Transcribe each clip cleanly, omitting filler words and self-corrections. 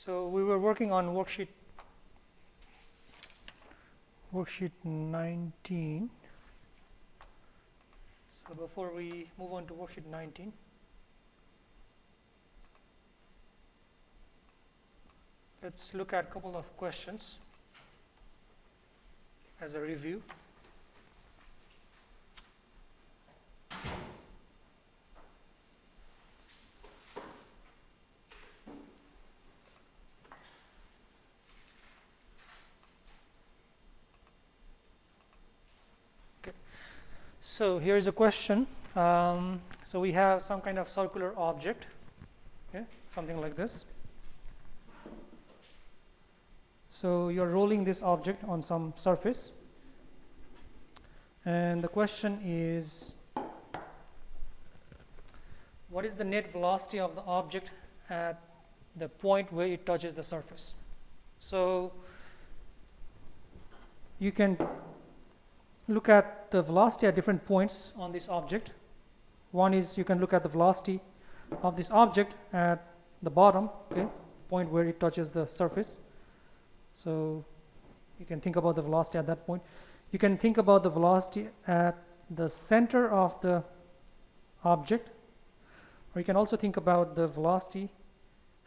So we were working on worksheet 19. So before we move on to worksheet 19, let's look at a couple of questions as a review. So here is a question. So we have some kind of circular object, okay, something like this. So you are rolling this object on some surface, and the question is, what is the net velocity of the object at the point where it touches the surface? So you can look at the velocity at different points on this object. One is you can look at the velocity of this object at the bottom, okay, point where it touches the surface. So you can think about the velocity at that point. You can think about the velocity at the center of the object, or you can also think about the velocity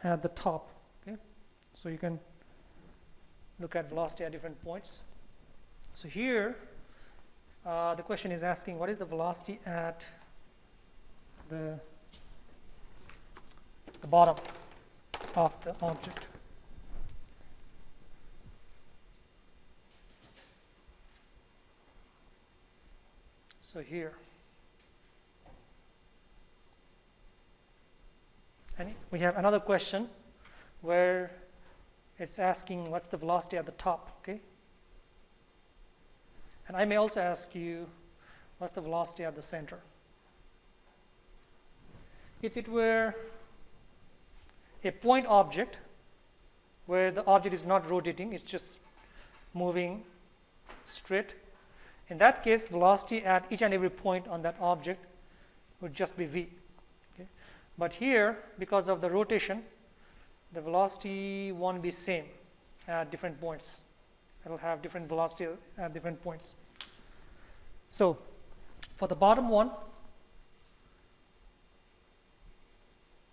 at the top, okay. So you can look at velocity at different points. So here the question is asking, what is the velocity at the bottom of the object? So here, and we have another question where it's asking what's the velocity at the top, okay? And I may also ask you, what's the velocity at the center? If it were a point object where the object is not rotating, it's just moving straight, in that case, velocity at each and every point on that object would just be v. Okay? But here, because of the rotation, the velocity won't be same at different points. It will have different velocities at different points. So for the bottom one,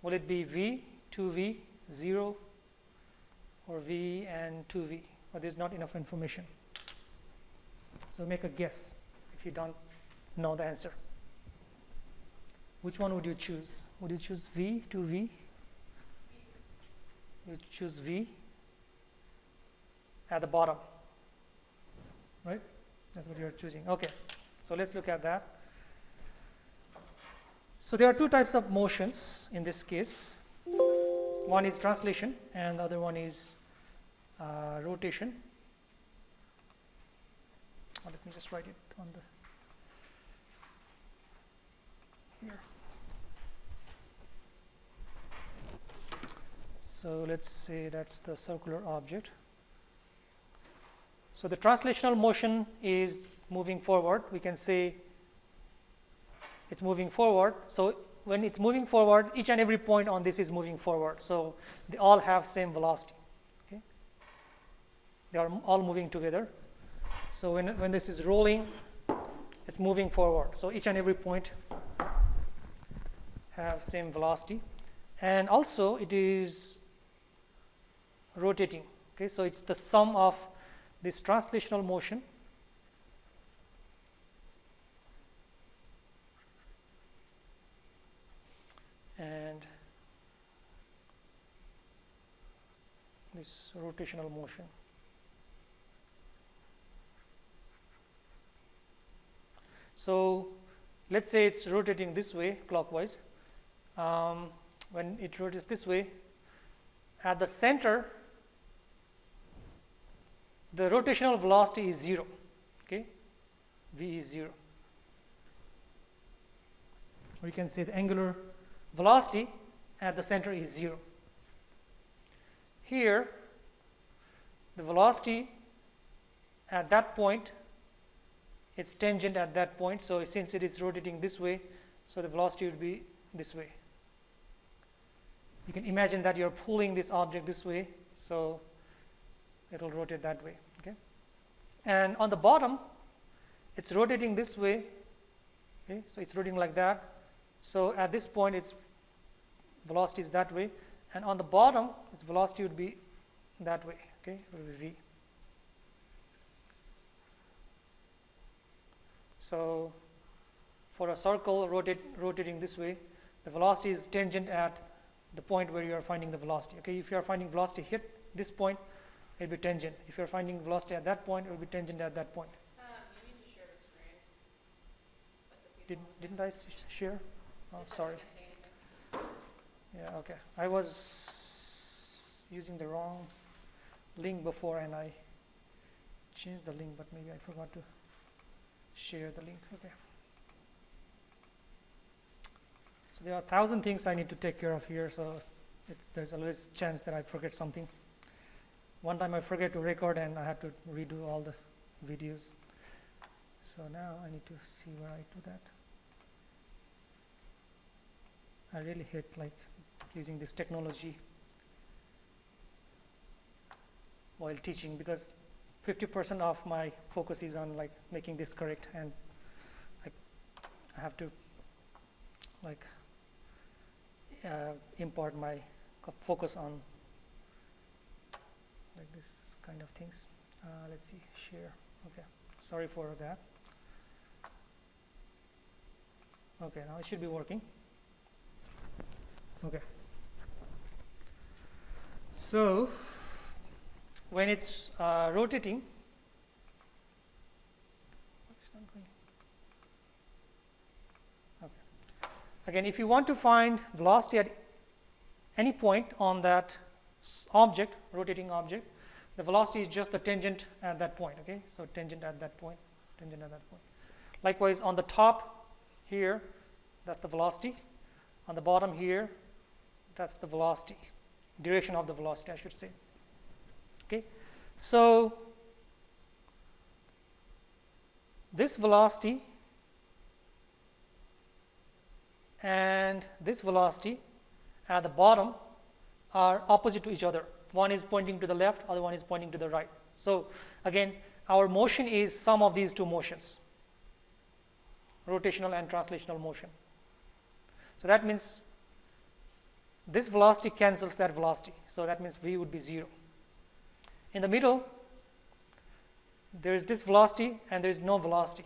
will it be v, 2v, 0, or v and 2v? Or there's not enough information. So make a guess if you don't know the answer. Which one would you choose? Would you choose v, 2v? You choose v at the bottom, right? That's what you're choosing. Okay, so let's look at that. So there are two types of motions in this case. One is translation and the other one is rotation. Let me just write it on the here. So let's say that's the circular object. So the translational motion is moving forward. We can say it's moving forward. So when it's moving forward, each and every point on this is moving forward. So they all have same velocity. Okay? They are all moving together. So when this is rolling, it's moving forward. So each and every point have same velocity. And also it is rotating. Okay? So it's the sum of this translational motion and this rotational motion. So let's say it's rotating this way clockwise. When it rotates this way, at the center, the rotational velocity is 0. Okay, v is 0. Or you can say the angular velocity at the center is 0. Here, the velocity at that point, it's tangent at that point. So since it is rotating this way, so the velocity would be this way. You can imagine that you're pulling this object this way, so it will rotate that way. Okay, and on the bottom, it's rotating this way. Okay, so it's rotating like that. So at this point, its velocity is that way, and on the bottom, its velocity would be that way. Okay, it will be v. So for a circle rotating this way, the velocity is tangent at the point where you are finding the velocity. Okay, if you are finding velocity hit this point, it will be tangent. If you are finding velocity at that point, it will be tangent at that point. You need to share the screen. Didn't I share? Oh, sorry. Can't say anything. Yeah, okay. I was using the wrong link before and I changed the link, but maybe I forgot to share the link. Okay. So there are 1,000 things I need to take care of here, so there's always a chance that I forget something. One time I forget to record and I had to redo all the videos. So now I need to see where I do that. I really hate using this technology while teaching, because 50% of my focus is on making this correct, and I have to impart my focus on this kind of things. Let's see, share. Okay, sorry for that. Okay, now it should be working. Okay, so when it's rotating, it's not going. Okay. Again, if you want to find velocity at any point on that object, rotating object, the velocity is just the tangent at that point. Okay, so tangent at that point, tangent at that point. Likewise, on the top here, that's the velocity. On the bottom here, that's the velocity, direction of the velocity, I should say. Okay, so this velocity and this velocity at the bottom are opposite to each other. One is pointing to the left, other one is pointing to the right. So again, our motion is sum of these two motions, rotational and translational motion. So that means this velocity cancels that velocity. So that means v would be 0. In the middle, there is this velocity and there is no velocity.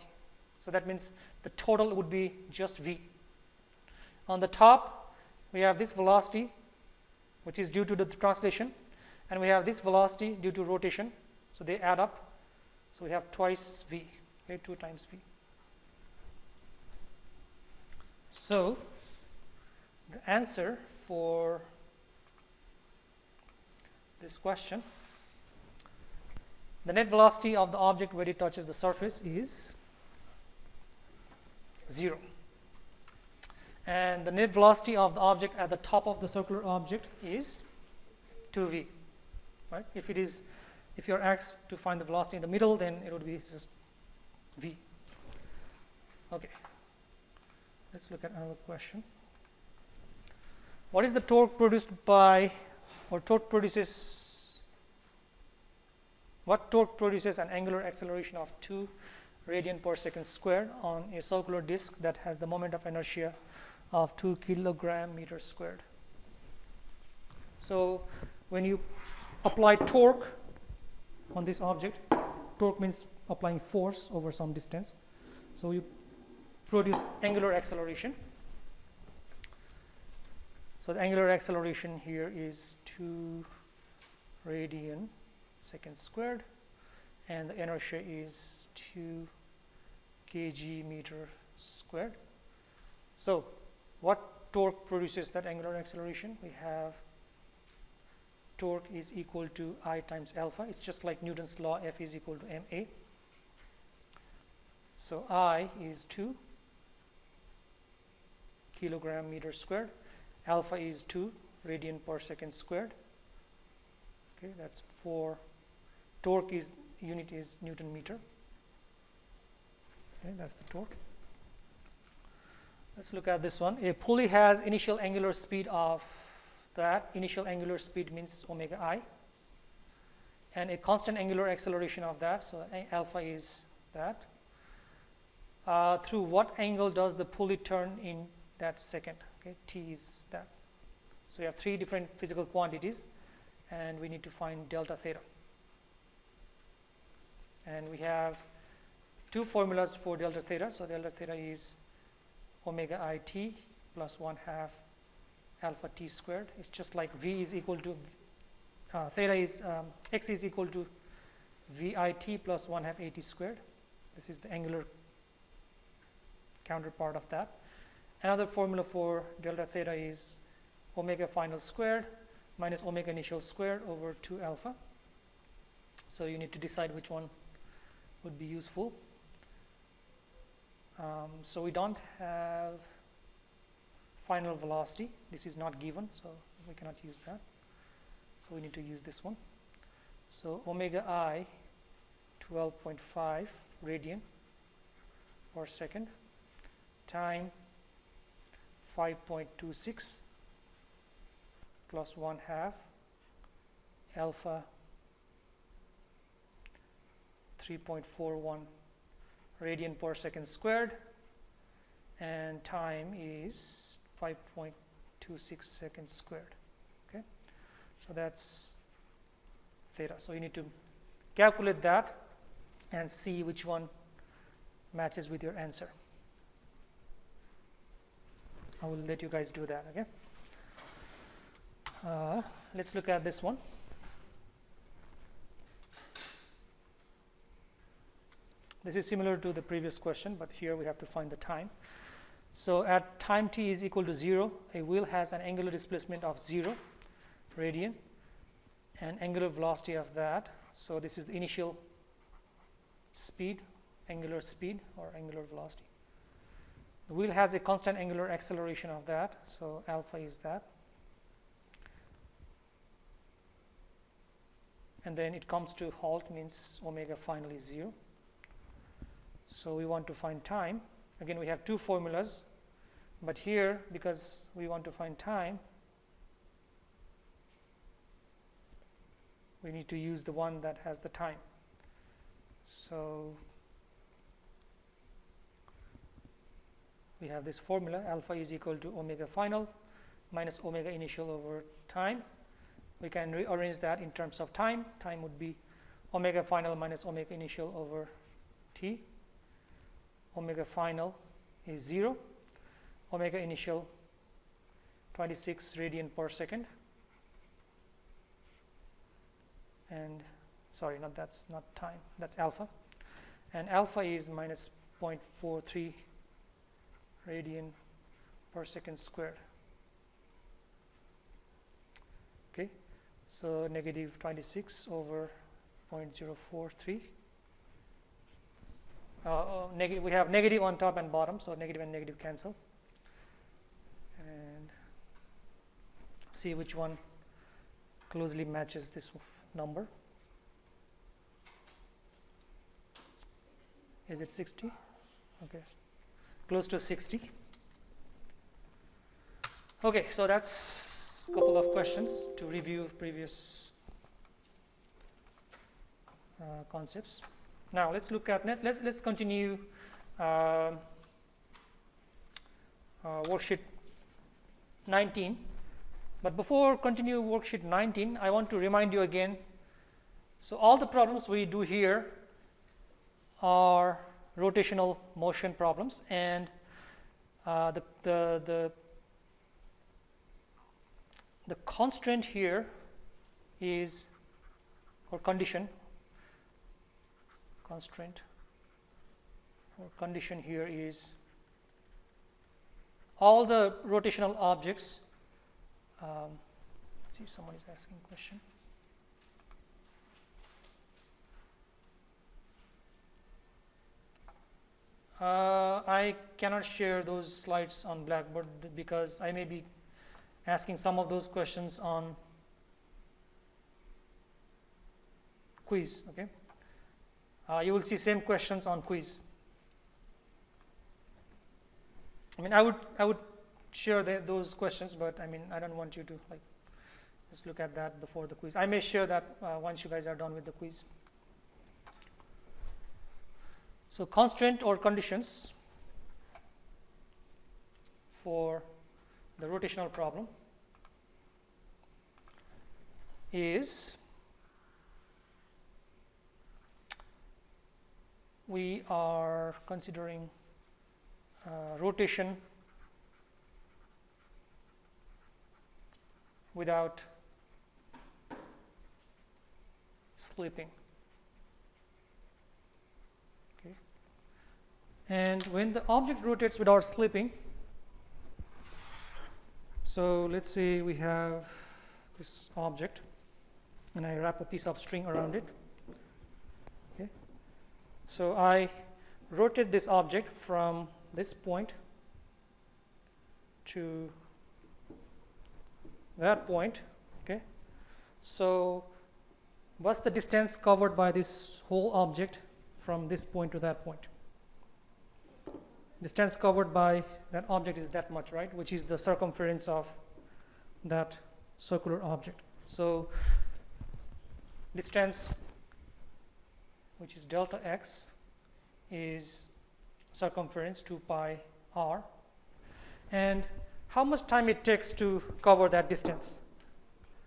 So that means the total would be just v. On the top, we have this velocity, which is due to the translation, and we have this velocity due to rotation. So they add up. So we have twice v, okay, 2 times v. So the answer for this question, the net velocity of the object when it touches the surface is 0. And the net velocity of the object at the top of the circular object is 2v. Right? If you're asked to find the velocity in the middle, then it would be just v. Okay. Let's look at another question. What is the torque produced by, or torque produces, what torque produces an angular acceleration of 2 radian per second squared on a circular disk that has the moment of inertia of 2 kilogram meters squared? So when you apply torque on this object, torque means applying force over some distance. So you produce angular acceleration. So the angular acceleration here is 2 radian second squared, and the inertia is 2 kg meter squared. So what torque produces that angular acceleration? We have torque is equal to I times alpha. It's just like Newton's law, F is equal to ma. So I is 2 kilogram meter squared. Alpha is 2 radian per second squared. Okay, that's 4. Torque is unit is Newton meter. Okay, that's the torque. Let's look at this one. A pulley has initial angular speed of that initial angular speed means omega I, and a constant angular acceleration of that, so alpha is that. Through what angle does the pulley turn in that second? Okay, T is that. So we have three different physical quantities, and we need to find delta theta. And we have two formulas for delta theta. So delta theta is omega I t plus 1/2 alpha t squared. It's just like V is equal to theta is x is equal to VIT plus 1/2 AT squared. This is the angular counterpart of that. Another formula for delta theta is omega final squared minus omega initial squared over 2 alpha. So you need to decide which one would be useful. So we don't have final velocity. This is not given, so we cannot use that. So we need to use this one. So omega I 12.5 radian per second, time 5.26 plus 1/2 alpha 3.41 radian per second squared, and time is 5.26 seconds squared. Okay, so that's theta. So you need to calculate that and see which one matches with your answer. I will let you guys do that. Okay. Let's look at this one. This is similar to the previous question, but here we have to find the time. So at time t is equal to 0, a wheel has an angular displacement of 0 radian and angular velocity of that. So this is the initial speed, angular speed or angular velocity. The wheel has a constant angular acceleration of that, so alpha is that. And then it comes to halt, means omega final is 0. So we want to find time. Again, we have two formulas, but here, because we want to find time, we need to use the one that has the time. So we have this formula, alpha is equal to omega final minus omega initial over time. We can rearrange that in terms of time. Time would be omega final minus omega initial over t. Omega final is 0. Omega initial 26 radian per second. And sorry, that's not time, that's alpha. And alpha is minus 0.43 radian per second squared. Okay, so negative 26 over 0.043. We have negative on top and bottom, so negative and negative cancel. And see which one closely matches this number. Is it 60? Okay, close to 60. Okay, so that's a couple of questions to review previous concepts. Now let's look at let's continue worksheet 19. But before continue worksheet 19, I want to remind you again. So all the problems we do here are rotational motion problems, and the constraint here is, or condition. Constraint or condition here is all the rotational objects. Let's see, someone is asking a question. I cannot share those slides on Blackboard because I may be asking some of those questions on quiz. Okay. You will see same questions on quiz. I mean, I would share those questions, but I mean, I don't want you to like Let's look at that before the quiz. I may share that once you guys are done with the quiz. So constraint or conditions for the rotational problem is we are considering rotation without slipping. Okay. And when the object rotates without slipping, so let's say we have this object and I wrap a piece of string around it. Okay. So I rotate this object from this point to that point. Okay. So what's the distance covered by this whole object from this point to that point? Distance covered by that object is that much, right? Which is the circumference of that circular object. So distance, which is delta x, is circumference 2 pi r. And how much time it takes to cover that distance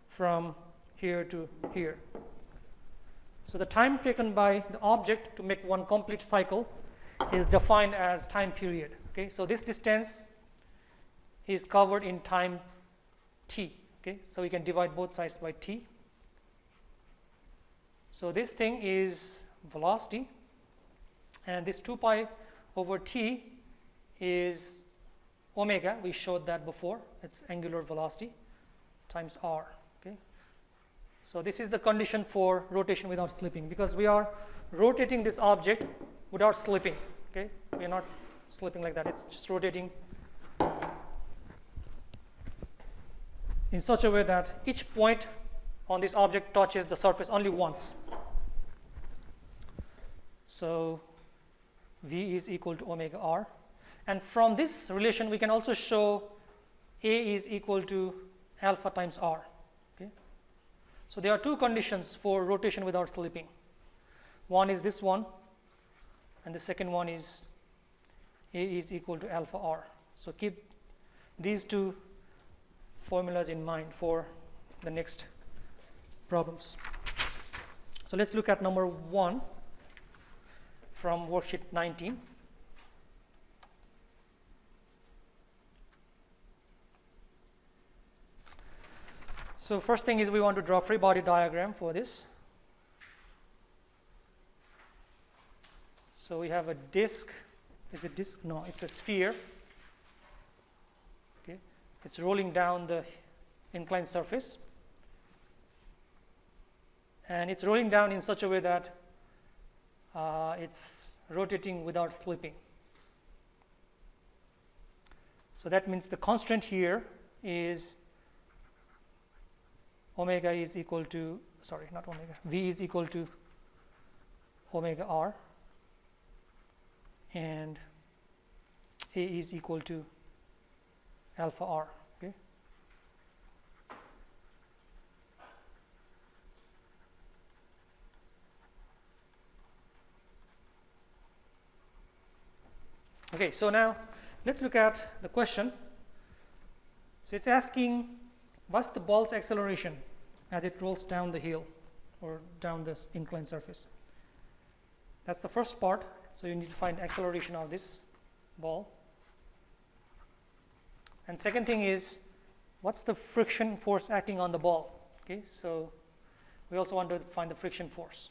from here to here? So the time taken by the object to make one complete cycle is defined as time period. Okay, so this distance is covered in time t. Okay, so we can divide both sides by t. So this thing is velocity, and this 2 pi over t is omega. We showed that before. It's angular velocity times r. Okay, so this is the condition for rotation without slipping, because we are rotating this object without slipping. Okay, we are not slipping like that. It's just rotating in such a way that each point on this object touches the surface only once. So V is equal to omega r, and from this relation we can also show A is equal to alpha times r. Okay, so there are two conditions for rotation without slipping. One is this one, and the second one is A is equal to alpha r. So keep these two formulas in mind for the next problems. So let's look at number 1 from worksheet 19. So first thing is we want to draw free body diagram for this. So we have a disk. Is it disk? No, it's a sphere. Okay, it's rolling down the inclined surface, and it's rolling down in such a way that it's rotating without slipping. So that means the constraint here is omega is equal to, sorry, not omega, V is equal to omega r, and A is equal to alpha r. Okay. Okay, so now let's look at the question. So it's asking, what's the ball's acceleration as it rolls down the hill or down this inclined surface? That's the first part. So you need to find acceleration of this ball. And second thing is, what's the friction force acting on the ball? Okay, so we also want to find the friction force.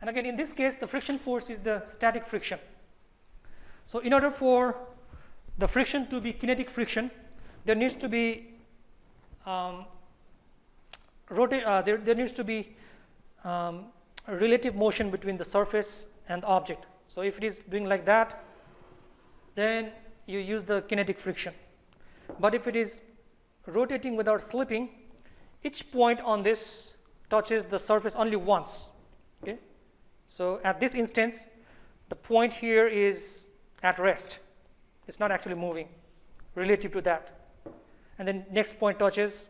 And again, in this case, the friction force is the static friction. So in order for the friction to be kinetic friction, there needs to be there needs to be relative motion between the surface and the object. So if it is doing like that, then you use the kinetic friction. But if it is rotating without slipping, each point on this touches the surface only once. Okay? So at this instance, the point here is at rest. It's not actually moving relative to that. And then next point touches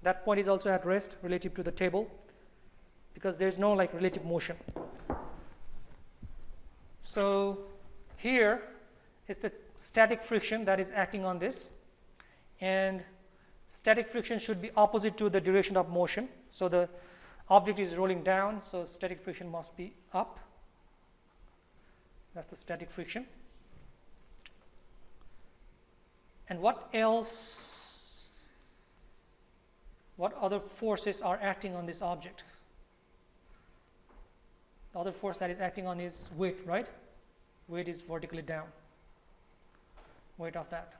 That point is also at rest relative to the table because there is no like relative motion. So here is the static friction that is acting on this, and static friction should be opposite to the direction of motion. So the object is rolling down, so static friction must be up. That's the static friction. And what else? What other forces are acting on this object? The other force that is acting on is weight, right? Weight is vertically down. Weight of that.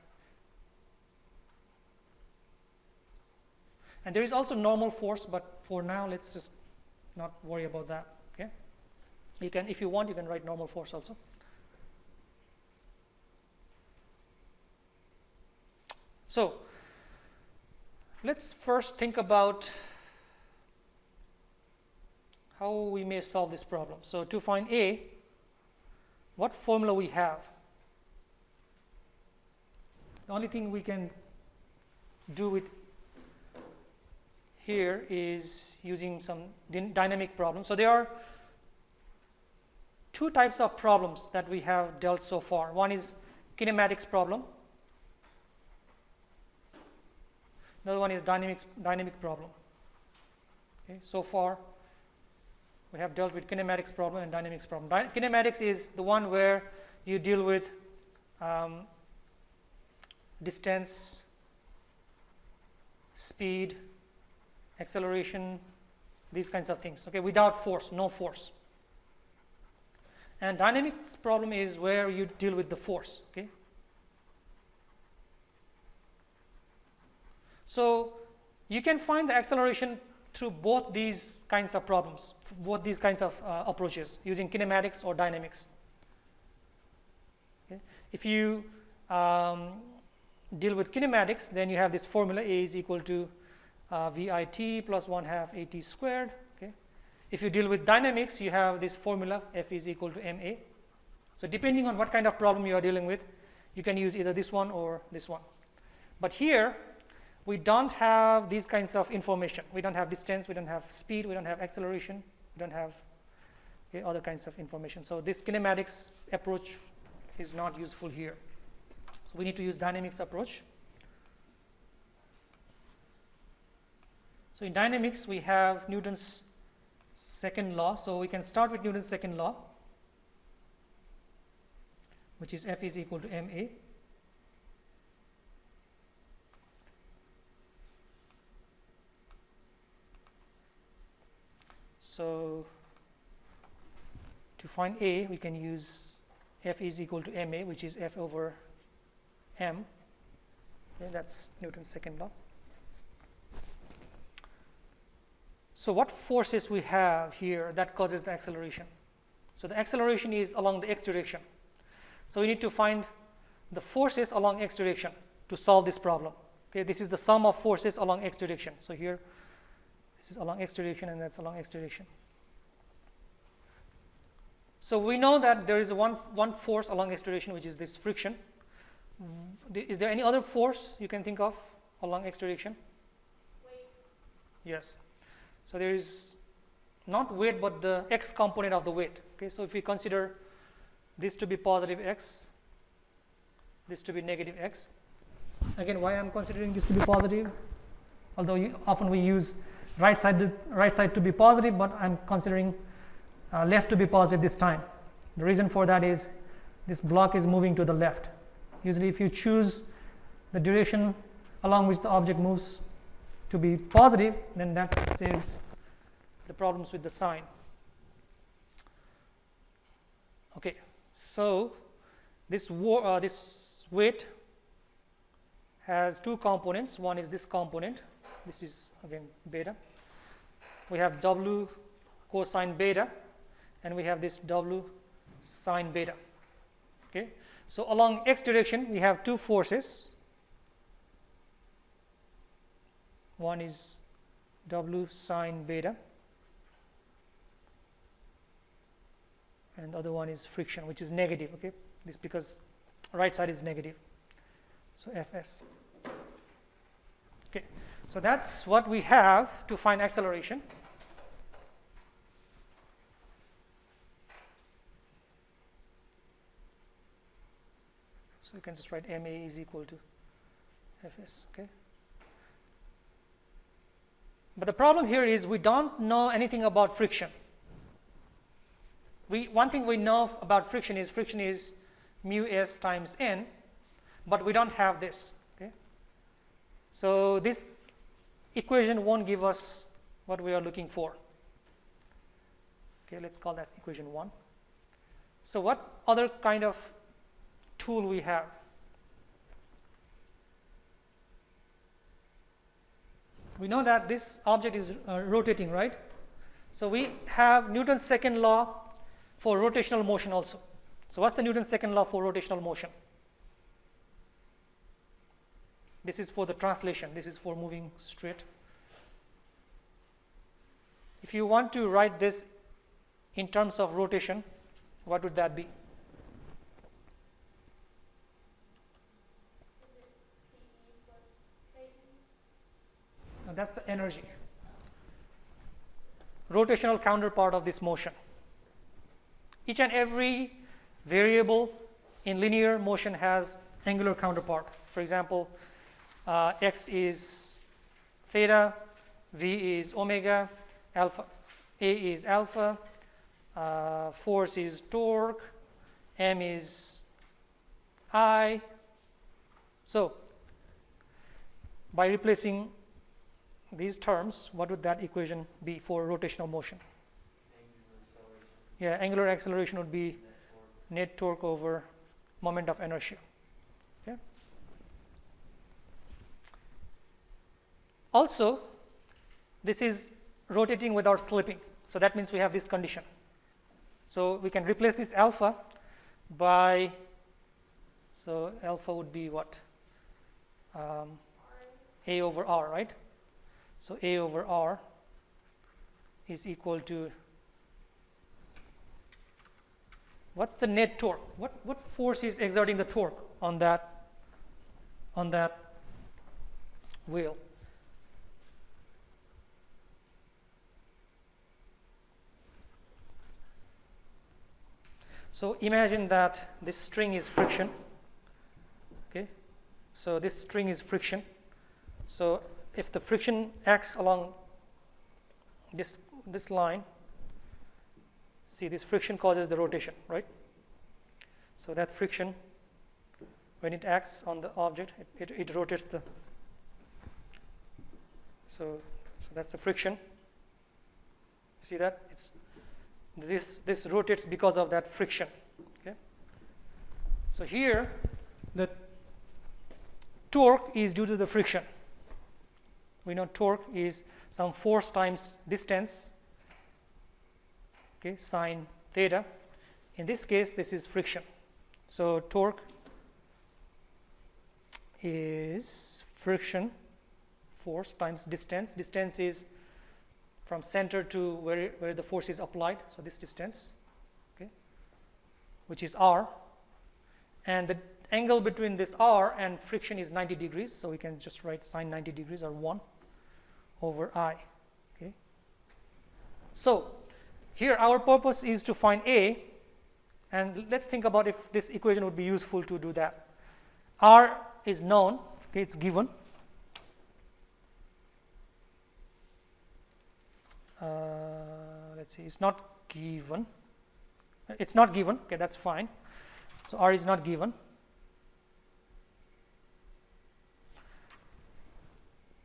And there is also normal force, but for now let's just not worry about that. Okay? You can, if you want, you can write normal force also. So let's first think about how we may solve this problem. So to find A, what formula we have? The only thing we can do with here is using some dynamic problem. So there are two types of problems that we have dealt so far. One is kinematics problem. Another one is dynamic problem. Okay, so far we have dealt with kinematics problem and dynamics problem. Kinematics is the one where you deal with distance, speed, acceleration, these kinds of things, okay, without force, no force. And dynamics problem is where you deal with the force, okay. So you can find the acceleration through both these kinds of problems, both these kinds of approaches, using kinematics or dynamics. Okay. If you deal with kinematics, then you have this formula: A is equal to VIT plus 1/2 AT squared. Okay. If you deal with dynamics, you have this formula: F is equal to MA. So depending on what kind of problem you are dealing with, you can use either this one or this one. But here we don't have these kinds of information. We don't have distance, we don't have speed, we don't have acceleration, we don't have other kinds of information. So this kinematics approach is not useful here. So we need to use dynamics approach. So in dynamics we have Newton's second law. So we can start with Newton's second law, which is F is equal to MA. So to find A, we can use F is equal to MA, which is F over M. Okay, that's Newton's second law. So what forces we have here that causes the acceleration? So the acceleration is along the x direction. So we need to find the forces along x direction to solve this problem. Okay, this is the sum of forces along x direction. So here, this is along x direction and that's along x direction. So we know that there is one force along x direction, which is this friction. Is there any other force you can think of along x direction? Weight. Yes. So there is not weight, but the x component of the weight. Okay, so if we consider this to be positive x, this to be negative x. Again, why I'm considering this to be positive? Although often we use right side to be positive, but I'm considering left to be positive this time. The reason for that is this block is moving to the left. Usually if you choose the direction along which the object moves to be positive, then that saves the problems with the sign. Okay, so this weight has two components. One is this component. This is again beta. We have W cosine beta, and we have this W sine beta. Okay, so along x direction we have two forces. One is W sine beta, and the other one is friction, which is negative. Okay, this because right side is negative. So Fs. Okay, so that's what we have to find acceleration. So you can just write ma is equal to fs. Okay. But the problem here is we don't know anything about friction. One thing we know about friction is mu s times n, but we don't have this. Okay. So this equation won't give us what we are looking for. Okay, let's call that equation 1. So what other kind of tool we have? We know that this object is rotating, right? So we have Newton's second law for rotational motion also. So what's the Newton's second law for rotational motion? This is for the translation. This is for moving straight. If you want to write this in terms of rotation, what would that be? And that's the energy, rotational counterpart of this motion. Each and every variable in linear motion has angular counterpart. For example, x is theta, v is omega, alpha, a is alpha, force is torque, m is I. So by replacing these terms, what would that equation be for rotational motion? Yeah, angular acceleration would be net torque over moment of inertia. Okay. Also, this is rotating without slipping. So that means we have this condition. So we can replace this alpha by, so alpha would be what? A over r, right? So A over r is equal to, what's the net torque? What force is exerting the torque on that wheel? So imagine that this string is friction. Okay, so this string is friction. So if the friction acts along this line, see, this friction causes the rotation, right? So that friction, when it acts on the object, it rotates the. So that's the friction. See that? It's this rotates because of that friction. Okay. So here, the torque is due to the friction. We know torque is some force times distance, okay, sine theta. In this case, this is friction. So torque is friction force times distance. Distance is from center to where the force is applied. So this distance, okay, which is r. And the angle between this r and friction is 90 degrees. So we can just write sine 90 degrees, or 1 over I. Okay. So here our purpose is to find A, and let's think about if this equation would be useful to do that. R is known, okay, it's given. Let's see, it's not given. It's not given, okay, that's fine. So R is not given.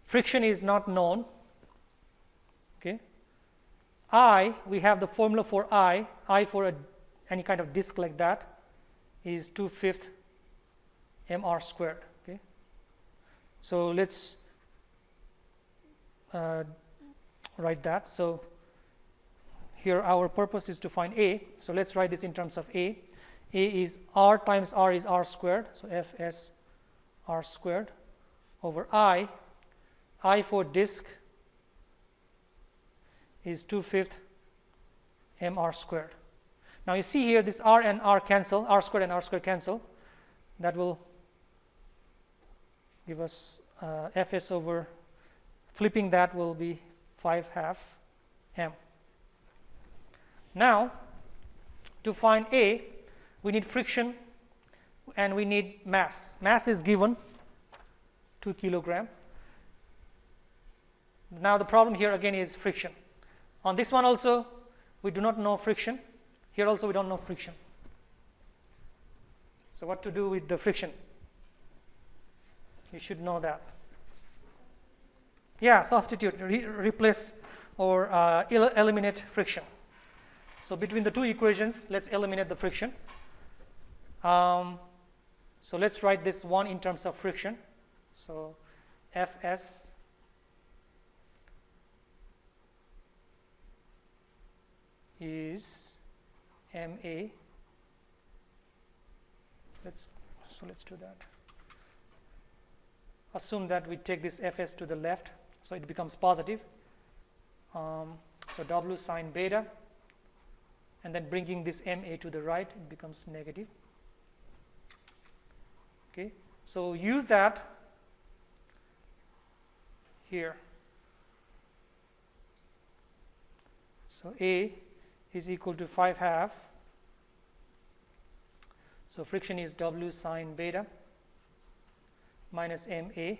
Friction is not known. Okay. I, we have the formula for I for any kind of disk like that is 2/5 mr squared. Okay. So let's write that. So here our purpose is to find A. So let's write this in terms of A. A is R times R is R squared. So Fs R squared over I. I for disk is 2/5 mr squared. Now you see here this R and R cancel, R squared and R squared cancel. That will give us Fs over, flipping that will be 5/2 m. Now to find A, we need friction and we need mass. Mass is given 2 kilogram. Now the problem here again is friction. On this one also we do not know friction. Here also we don't know friction. So what to do with the friction? You should know that. Yeah, substitute, replace or eliminate friction. So between the two equations, let's eliminate the friction. So let's write this one in terms of friction. So Fs is Ma. Let's do that. Assume that we take this Fs to the left, so it becomes positive. So W sine beta, and then bringing this Ma to the right, it becomes negative. Okay, so use that here. So A is equal to 5/2. So friction is W sine beta minus Ma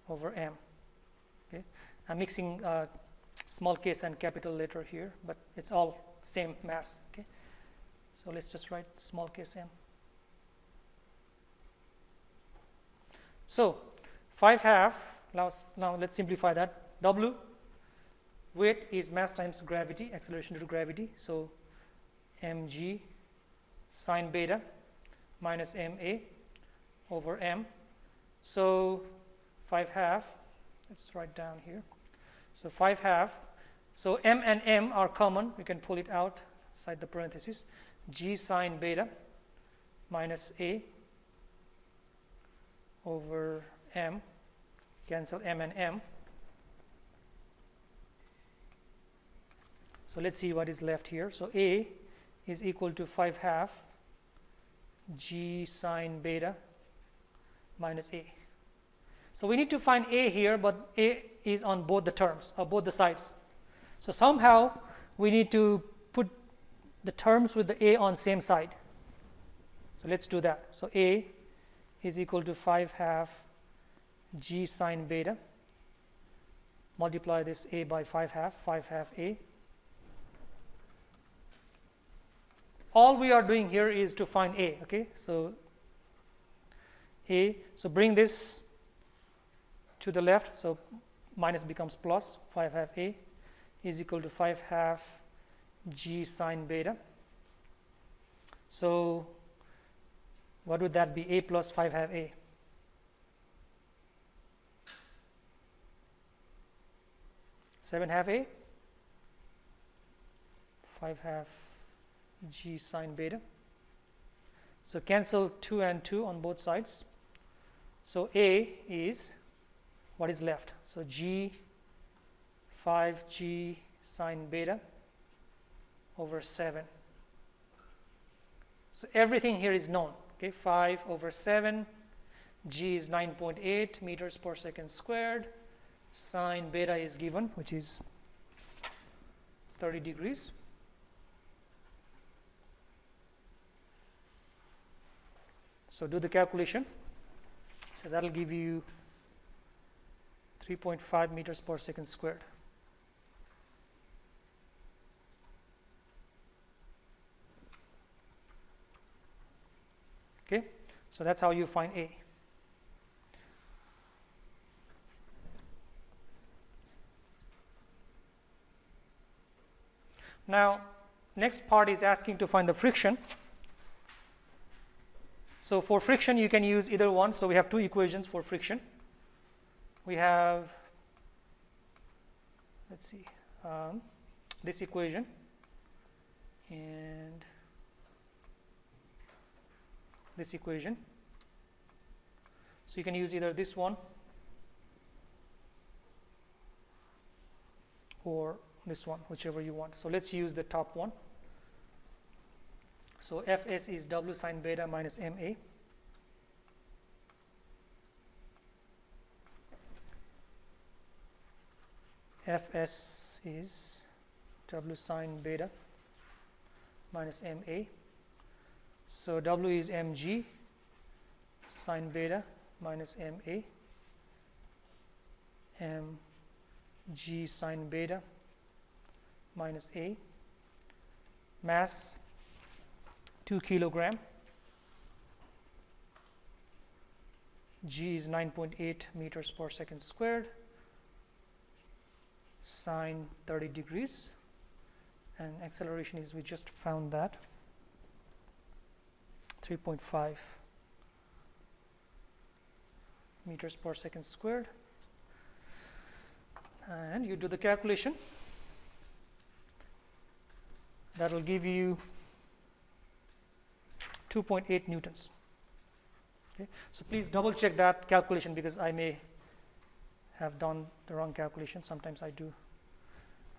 over m. Okay, I'm mixing small case and capital letter here, but it's all same mass. Okay, so let's just write small case m. So 5/2. Now let's simplify that. W, weight is mass times gravity, acceleration due to gravity. So mg sine beta minus Ma over m. So 5/2. Let's write down here. So 5/2. So m and m are common. We can pull it out inside the parentheses. G sine beta minus A over m. Cancel m and m. So let's see what is left here. So A is equal to 5/2 G sine beta minus A. So we need to find A here, but A is on both the terms, or both the sides. So somehow we need to put the terms with the A on same side. So let's do that. So A is equal to 5/2 G sine beta. Multiply this A by 5/2, 5/2 A. All we are doing here is to find A. Okay, so A. So bring this to the left. So minus becomes plus. 5/2 A is equal to 5/2 G sine beta. So what would that be? A plus 5/2 A. Seven half A. 5/2 G sine beta. So cancel 2 and 2 on both sides. So A is what is left. So G 5G sine beta over 7. So everything here is known. Okay, 5 over 7. G is 9.8 meters per second squared. Sine beta is given, which is 30 degrees. So do the calculation. So that will give you 3.5 meters per second squared. Okay, so that's how you find A. Now, next part is asking to find the friction. So for friction, you can use either one. So we have two equations for friction. We have, let's see, this equation and this equation. So you can use either this one or this one, whichever you want. So let's use the top one. So Fs is W sine beta minus Ma. Fs is W sine beta minus Ma. So W is mg sine beta minus Ma, mg sine beta minus A. Mass 2 kilogram. G is 9.8 meters per second squared. Sine 30 degrees. And acceleration is, we just found that, 3.5 meters per second squared. And you do the calculation. That will give you 2.8 newtons. Okay. So please double check that calculation, because I may have done the wrong calculation. Sometimes I do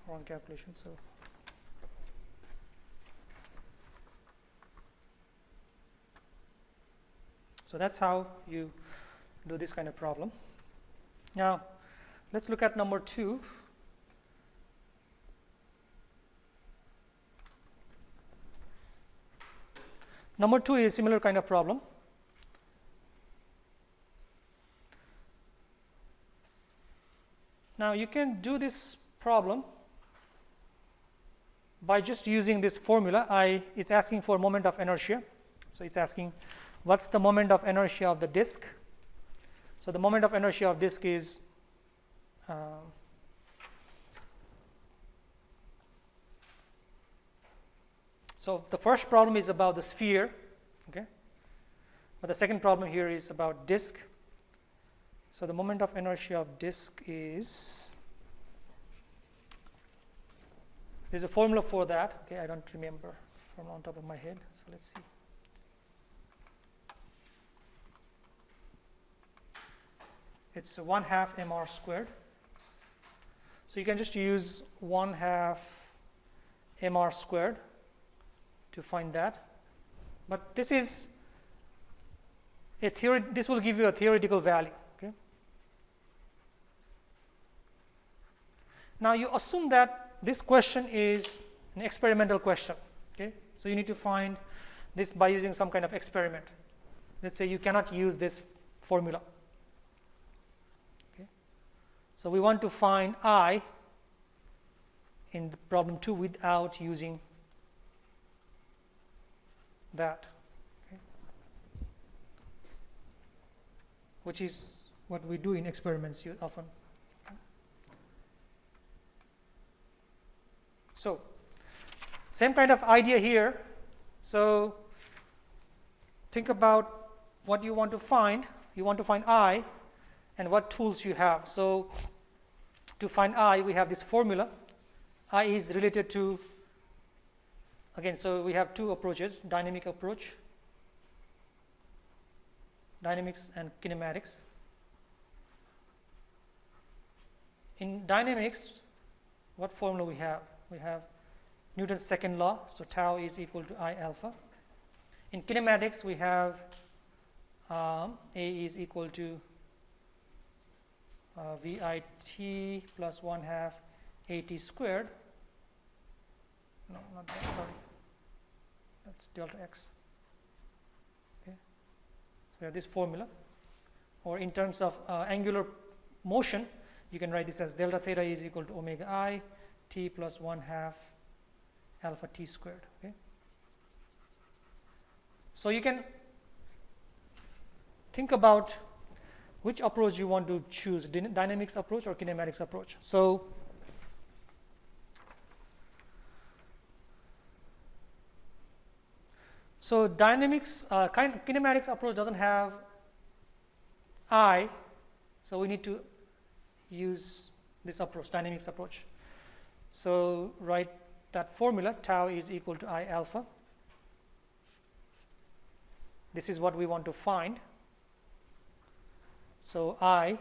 wrong calculation. So that's how you do this kind of problem. Now let's look at number 2. Number 2 is a similar kind of problem. Now you can do this problem by just using this formula. It's asking for moment of inertia. So it's asking what's the moment of inertia of the disk. So the moment of inertia of disk is so the first problem is about the sphere, okay, but the second problem here is about disk. So the moment of inertia of disk is, there's a formula for that. Okay, I don't remember from on top of my head. So let's see. It's 1/2 mr squared. So you can just use 1/2 mr squared to find that. But this is a theory. This will give you a theoretical value. Okay. Now you assume that this question is an experimental question. Okay. So you need to find this by using some kind of experiment. Let's say you cannot use this formula. Okay. So we want to find I in the problem 2 without using that, okay, which is what we do in experiments often. So same kind of idea here. So think about what you want to find. You want to find I and what tools you have. So to find I, we have this formula. I is related to, again, so we have two approaches, dynamic approach, dynamics and kinematics. In dynamics, what formula we have? We have Newton's second law, so tau is equal to I alpha. In kinematics, we have A is equal to VIT plus 1/2 AT squared. No, not that, sorry. That's delta x. Okay. So we have this formula. Or in terms of angular motion, you can write this as delta theta is equal to omega I t plus 1/2 alpha t squared. Okay. So you can think about which approach you want to choose, dynamics approach or kinematics approach. So dynamics, kinematics approach doesn't have I, so we need to use this approach, dynamics approach. So write that formula, tau is equal to I alpha. This is what we want to find. So I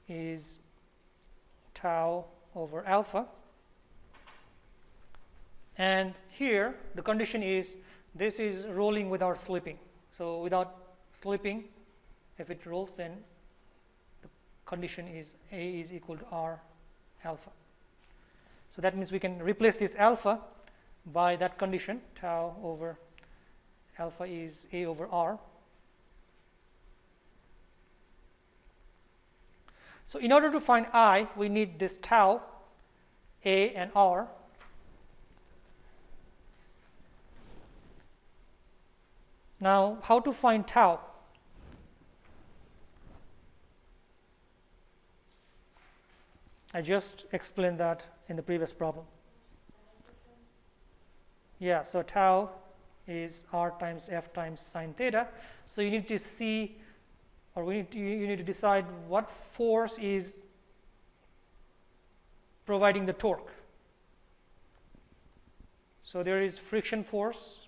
is tau over alpha. And here the condition is this is rolling without slipping. So without slipping, if it rolls, then the condition is A is equal to R alpha. So that means we can replace this alpha by that condition, tau over alpha is A over R. So in order to find I, we need this tau, A and R. Now, how to find tau? I just explained that in the previous problem. Yeah, so tau is R times F times sine theta. So you need to see, or you need to decide what force is providing the torque. So there is friction force,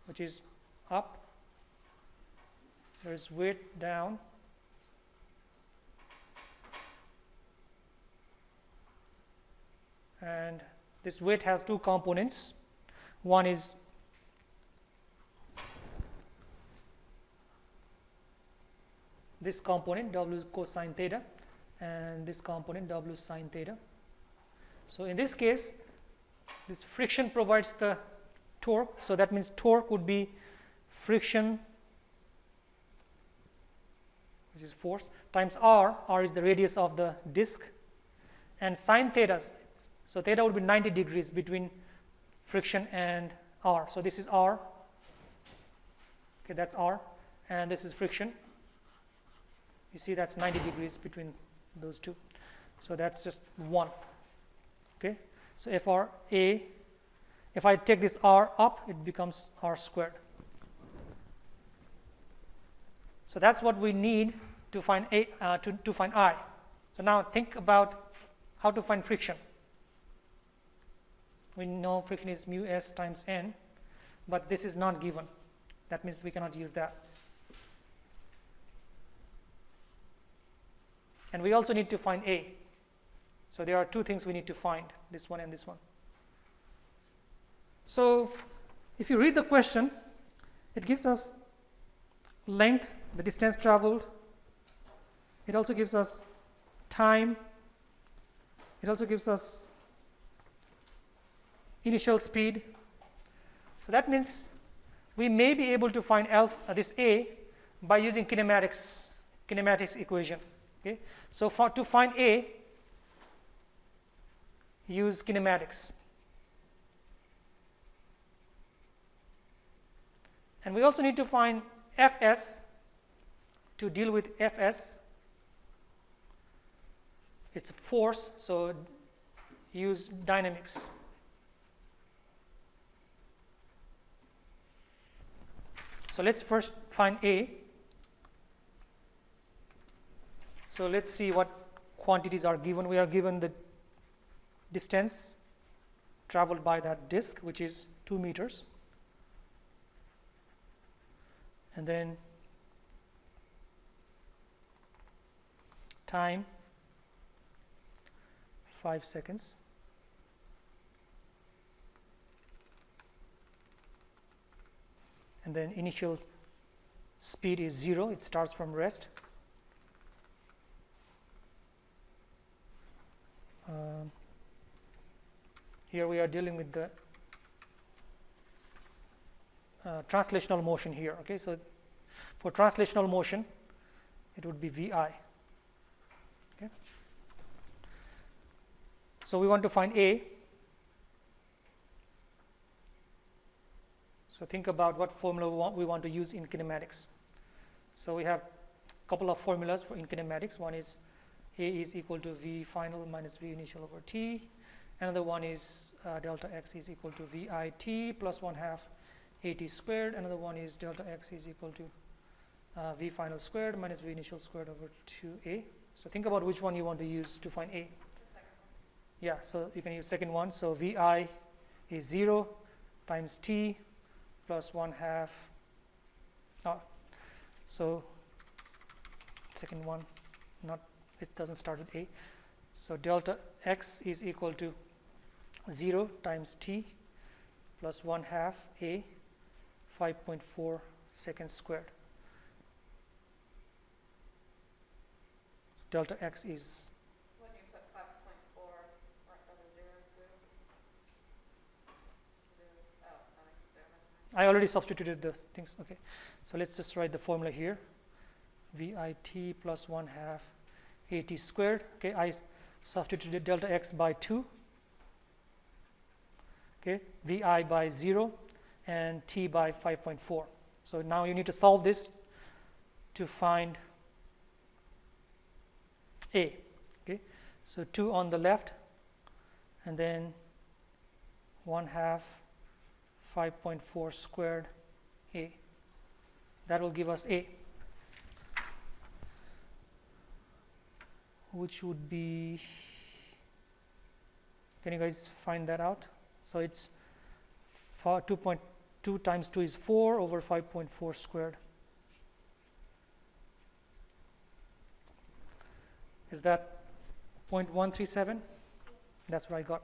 which is up. There is weight down. And this weight has two components. One is this component W cosine theta, and this component W sine theta. So in this case, this friction provides the torque. So that means torque would be friction, which is force, times R. R is the radius of the disc, and sine theta. So theta would be 90 degrees between friction and R. So this is R. Okay, that's R, and this is friction. You see, that's 90 degrees between those two. So that's just 1. Okay, so if R A, if I take this R up, it becomes R squared. So that's what we need to find A, to find I. So now think about how to find friction. We know friction is mu s times n, but this is not given. That means we cannot use that. And we also need to find A. So there are two things we need to find, this one and this one. So if you read the question, it gives us length, the distance traveled. It also gives us time. It also gives us initial speed. So that means we may be able to find alpha, this A, by using kinematics equation. Okay? So to find A, use kinematics. And we also need to find Fs. To deal with Fs, it's a force, so use dynamics. So let's first find A. So let's see what quantities are given. We are given the distance traveled by that disk, which is 2 meters. And then time, 5 seconds. And then initial speed is 0, it starts from rest. Here we are dealing with the translational motion here. Okay, so for translational motion, it would be VI. Okay. So we want to find A. So think about what formula we want to use in kinematics. So we have a couple of formulas for in kinematics. One is A is equal to V final minus V initial over T. Another one is delta x is equal to VIT plus 1/2 AT squared. Another one is delta x is equal to V final squared minus V initial squared over 2A. So think about which one you want to use to find A. Yeah, so you can use second one. So VI is 0 times T plus 1/2. So second one, it doesn't start with A. So delta x is equal to 0 times T plus 1/2 A, 5.4 seconds squared. Delta x is, When you put 5.4 I already substituted the things. Okay, so let's just write the formula here. VIT plus 1/2 AT squared. Okay, I substituted delta x by 2. Okay, VI by 0 and T by 5.4. So now you need to solve this to find A. Okay, so 2 on the left, and then 1/2 5.4 squared A. That will give us A, which would be, can you guys find that out? So it's 2.2 times 2 is 4 over 5.4 squared. Is that 0.137? That's what I got.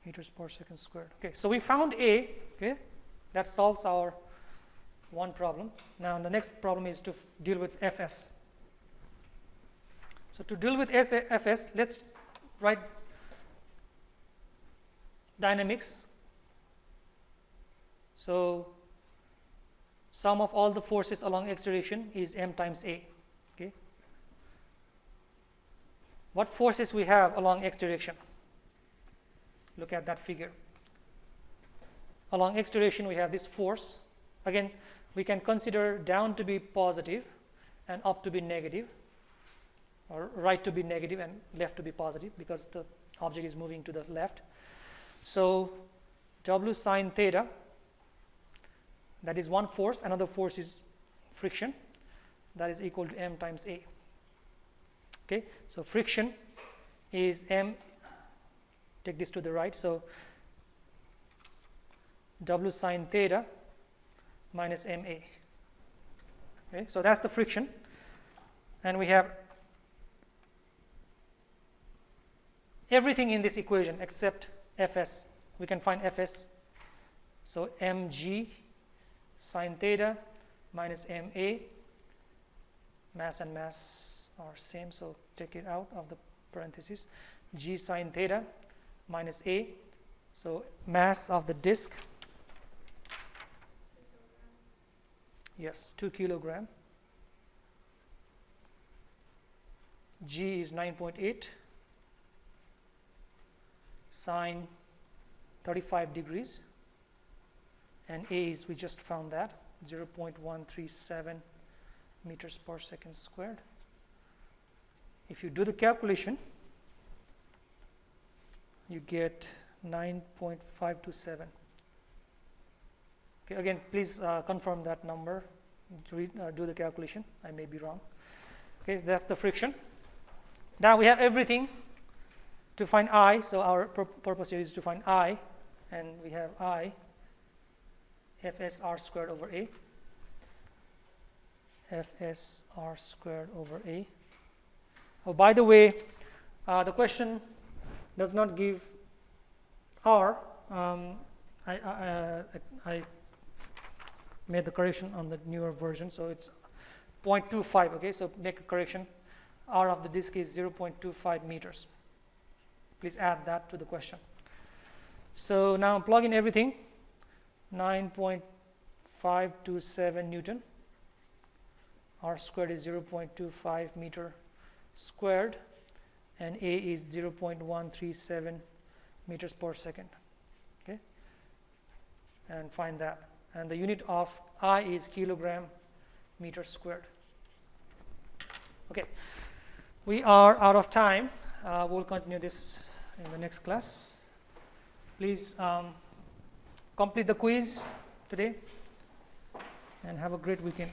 Meters per second squared. Okay, so we found A. Okay, that solves our one problem. Now the next problem is to deal with Fs. So to deal with Fs, let's write dynamics. So sum of all the forces along x direction is m times A. Okay, what forces we have along x direction? Look at that figure. Along x direction we have this force. Again, we can consider down to be positive and up to be negative, or right to be negative and left to be positive, because the object is moving to the left. So W sine theta, that is one force. Another force is friction, that is equal to m times A. Okay, so friction is m, take this to the right, so W sine theta minus ma. Okay, so that's the friction, and we have everything in this equation except Fs. We can find Fs. So mg sine theta minus ma, mass and mass are same, so take it out of the parentheses. G sine theta minus a, so mass of the disk, yes, 2 kilogram. G is 9.8, sine 35 degrees, and A is, we just found that, 0.137 meters per second squared. If you do the calculation, you get 9.527. Okay, again, please confirm that number, do the calculation, I may be wrong. Okay, so that's the friction. Now we have everything to find I, so our purpose here is to find I, and we have I Fs r squared over A, Fs r squared over A. Oh, by the way, the question does not give R. I made the correction on the newer version, so it's 0.25. Okay, so make a correction. R of the disk is 0.25 meters. Please add that to the question. So now plug in everything. 9.527 Newton. R squared is 0.25 meter squared, and A is 0.137 meters per second. Okay, and find that. And the unit of I is kilogram meter squared. Okay, we are out of time. We'll continue this in the next class. Please complete the quiz today and have a great weekend.